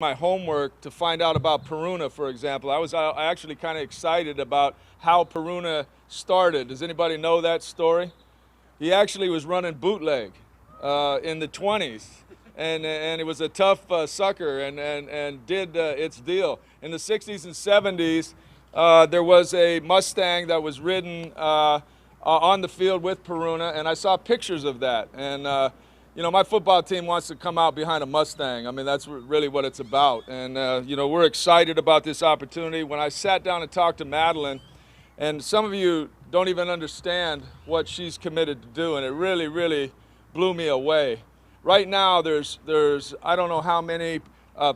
my homework to find out about Peruna, for example. I was actually kind of excited about how Peruna started. Does anybody know that story? He actually was running bootleg in the 20s. And it was a tough sucker and did its deal. In the 60s and 70s, there was a Mustang that was ridden on the field with Peruna, and I saw pictures of that. And you know, my football team wants to come out behind a Mustang. I mean, that's really what it's about. And you know, we're excited about this opportunity. When I sat down and talked to Madeleine, and some of you don't even understand what she's committed to do, and it really, really blew me away. Right now, there's I don't know how many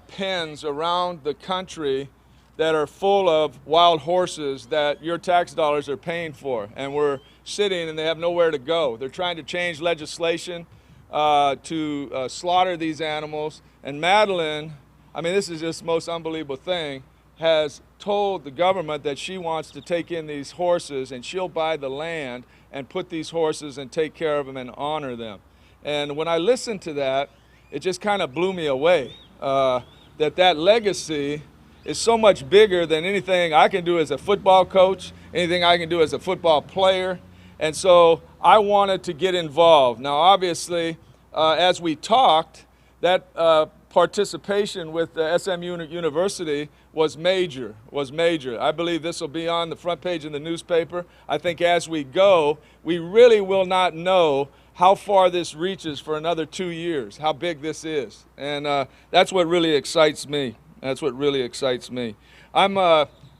pens around the country that are full of wild horses that your tax dollars are paying for, and we're sitting and they have nowhere to go. They're trying to change legislation to slaughter these animals. And Madeleine, I mean, this is just the most unbelievable thing, has told the government that she wants to take in these horses and she'll buy the land and put these horses and take care of them and honor them. And when I listened to that, it just kind of blew me away, that legacy is so much bigger than anything I can do as a football coach, anything I can do as a football player. And so I wanted to get involved. Now, obviously, as we talked, that participation with SMU University was major. I believe this will be on the front page in the newspaper. I think as we go, we really will not know how far this reaches for another 2 years, how big this is. And that's what really excites me. I'm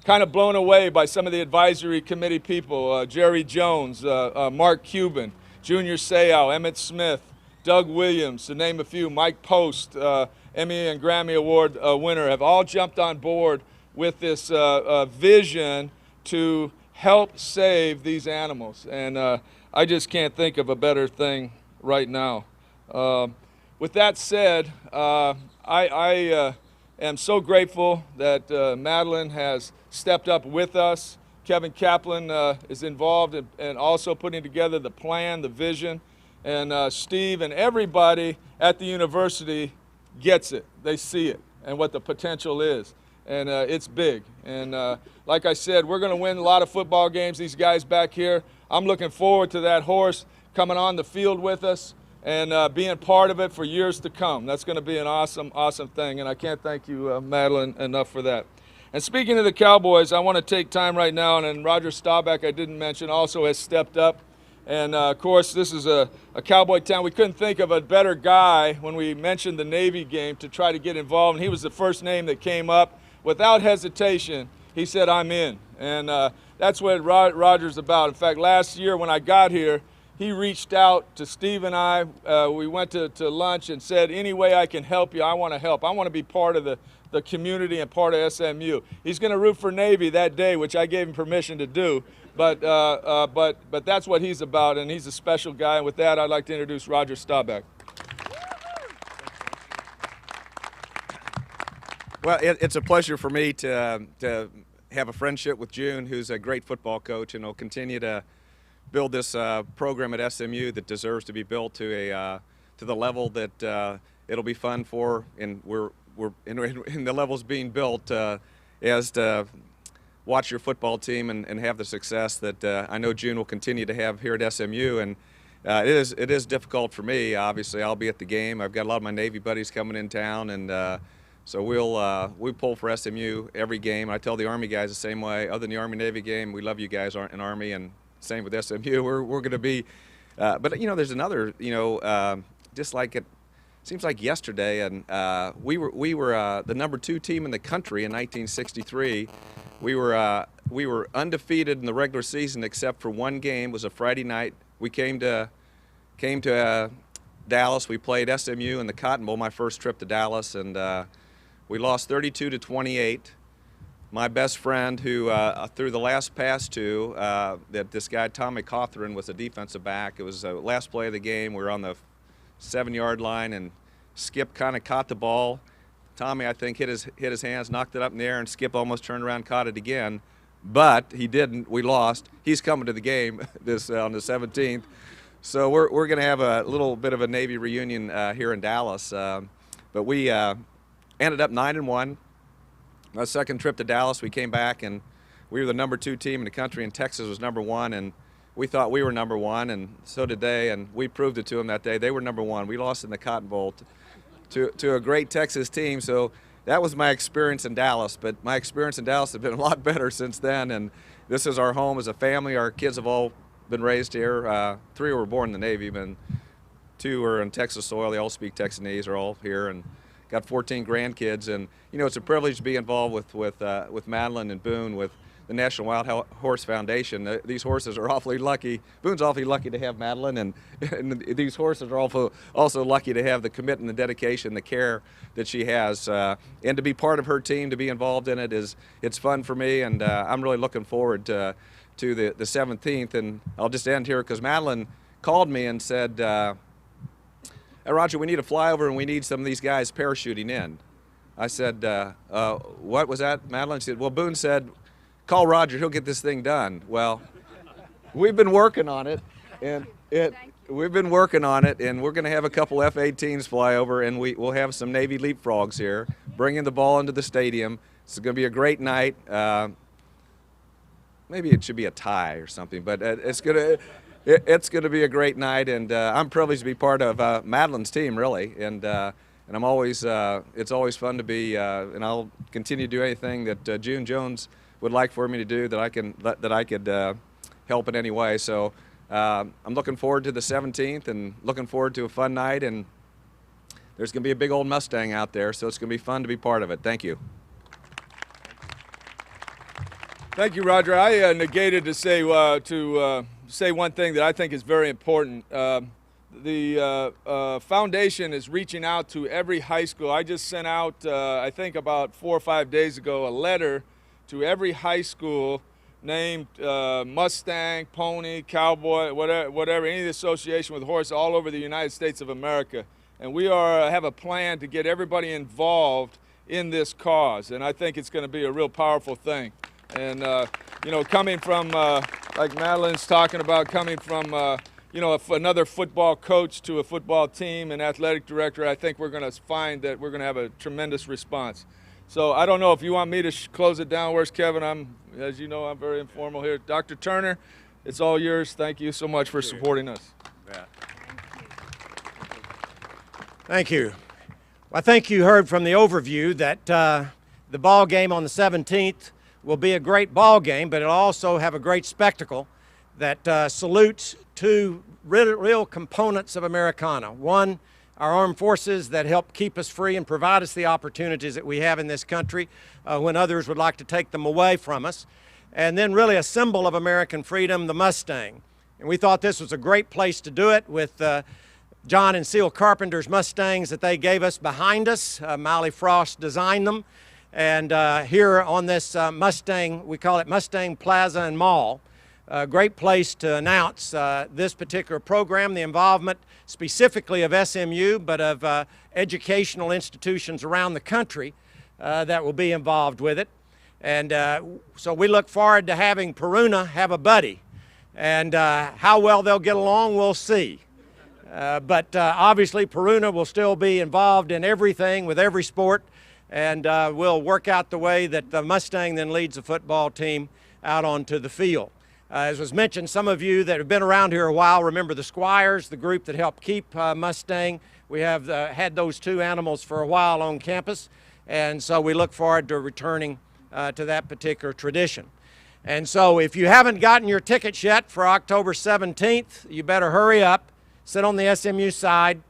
kind of blown away by some of the advisory committee people, Jerry Jones, Mark Cuban, Junior Seau, Emmett Smith, Doug Williams, to name a few, Mike Post, Emmy and Grammy Award winner, have all jumped on board with this vision to help save these animals. And I just can't think of a better thing right now. With that said, I am so grateful that Madeleine has stepped up with us. Kevin Kaplan is involved in also putting together the plan, the vision, and Steve and everybody at the university gets it. They see it and what the potential is, and it's big. And like I said, we're going to win a lot of football games. These guys back here, I'm looking forward to that horse coming on the field with us and being part of it for years to come. That's going to be an awesome, awesome thing, and I can't thank you, Madeleine, enough for that. And speaking of the Cowboys, I want to take time right now, and Roger Staubach, I didn't mention, also has stepped up. And of course, this is a Cowboy town. We couldn't think of a better guy when we mentioned the Navy game to try to get involved, and he was the first name that came up. Without hesitation, he said, I'm in. And that's what Roger's about. In fact, last year when I got here, he reached out to Steve and I. We went to lunch and said, any way I can help you, I want to help. I want to be part of the community and part of SMU. He's going to root for Navy that day, which I gave him permission to do. But that's what he's about, and he's a special guy. And with that, I'd like to introduce Roger Staubach. Well, it's a pleasure for me to have a friendship with June, who's a great football coach, and will continue to build this program at SMU that deserves to be built to the level that it'll be fun for, and we're in the levels being built as to watch your football team and have the success that I know June will continue to have here at SMU. And it is difficult for me. Obviously, I'll be at the game. I've got a lot of my Navy buddies coming in town, and so we pull for SMU every game. I tell the Army guys the same way. Other than the Army-Navy game, we love you guys in Army, and same with SMU. We're going to be, but you know, there's another, you know, just like it seems like yesterday, and we were the #2 team in the country in 1963. We were undefeated in the regular season except for one game. It was a Friday night. We came to Dallas. We played SMU in the Cotton Bowl, my first trip to Dallas, and we lost 32-28. My best friend, who threw the last pass to, that this guy Tommy Cothran was a defensive back. It was the last play of the game. We were on the 7-yard line, and Skip kind of caught the ball. Tommy, I think, hit his hands, knocked it up in the air, and Skip almost turned around, caught it again. But he didn't. We lost. He's coming to the game on the 17th. So we're going to have a little bit of a Navy reunion here in Dallas. But we ended up 9-1. My second trip to Dallas, we came back and we were the #2 team in the country, and Texas was #1, and we thought we were #1, and so did they, and we proved it to them that day. They were #1. We lost in the Cotton Bowl to a great Texas team, so that was my experience in Dallas. But my experience in Dallas has been a lot better since then, and this is our home as a family. Our kids have all been raised here. 3 were born in the Navy, and 2 are in Texas soil. They all speak Texanese, are all here, and got 14 grandkids. And you know, it's a privilege to be involved with Madeleine and Boone with the National Wild Horse Foundation. These horses are awfully lucky. Boone's awfully lucky to have Madeleine, and these horses are also lucky to have the commitment, the dedication, the care that she has. And to be part of her team, to be involved in it, it's fun for me, and I'm really looking forward to the 17th. And I'll just end here because Madeleine called me and said, "Hey, Roger, we need a flyover and we need some of these guys parachuting in." I said, "What was that, Madeleine?" She said, "Well, Boone said, call Roger, he'll get this thing done." Well, we've been working on it, and we've been working on it, and we're going to have a couple F-18s fly over, and we'll have some Navy leapfrogs here, bringing the ball into the stadium. It's going to be a great night. Maybe it should be a tie or something, but it's going to be a great night, and I'm privileged to be part of Madeleine's team, really, and I'm always it's always fun to be, and I'll continue to do anything that June Jones would like for me to do that I could help in any way. So I'm looking forward to the 17th and looking forward to a fun night, and there's going to be a big old Mustang out there, so it's going to be fun to be part of it. Thank you. Thank you, Roger. I negated to say one thing that I think is very important. The foundation is reaching out to every high school. I just sent out, I think about 4 or 5 days ago, a letter to every high school named Mustang, Pony, Cowboy, whatever, any association with horses all over the United States of America. And we have a plan to get everybody involved in this cause. And I think it's going to be a real powerful thing. And, you know, coming from, like Madeleine's talking about, coming from, you know, another football coach to a football team and athletic director, I think we're going to find that we're going to have a tremendous response. So I don't know if you want me to close it down. Where's Kevin? As you know, I'm very informal here. Dr. Turner, it's all yours. Thank you so much for supporting us. Yeah. Thank you. Well, I think you heard from the overview that the ball game on the 17th will be a great ball game, but it'll also have a great spectacle that salutes 2 real components of Americana. One, our armed forces that help keep us free and provide us the opportunities that we have in this country when others would like to take them away from us. And then really a symbol of American freedom, the Mustang. And we thought this was a great place to do it with John and Seal Carpenter's Mustangs that they gave us behind us. Miley Frost designed them. And here on this Mustang, we call it Mustang Plaza and Mall. A great place to announce this particular program, the involvement specifically of SMU, but of educational institutions around the country that will be involved with it. And so we look forward to having Peruna have a buddy. And how well they'll get along, we'll see. But obviously Peruna will still be involved in everything with every sport, and we'll work out the way that the Mustang then leads the football team out onto the field. As was mentioned, some of you that have been around here a while remember the Squires, the group that helped keep Mustang. We have had those 2 animals for a while on campus, and so we look forward to returning to that particular tradition. And so if you haven't gotten your tickets yet for October 17th, you better hurry up, sit on the SMU side,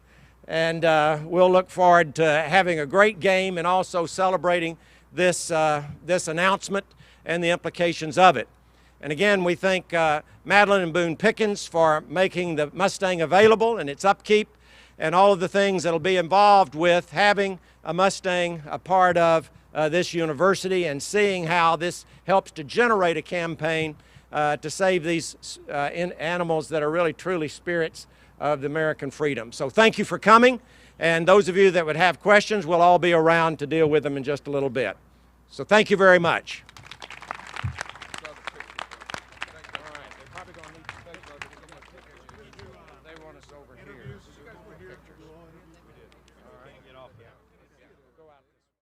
and we'll look forward to having a great game and also celebrating this announcement and the implications of it. And again, we thank Madeleine and Boone Pickens for making the Mustang available and its upkeep and all of the things that will be involved with having a Mustang a part of this university and seeing how this helps to generate a campaign to save these animals that are really truly spirits of the American freedom. So thank you for coming, and those of you that would have questions, we'll all be around to deal with them in just a little bit. So thank you very much.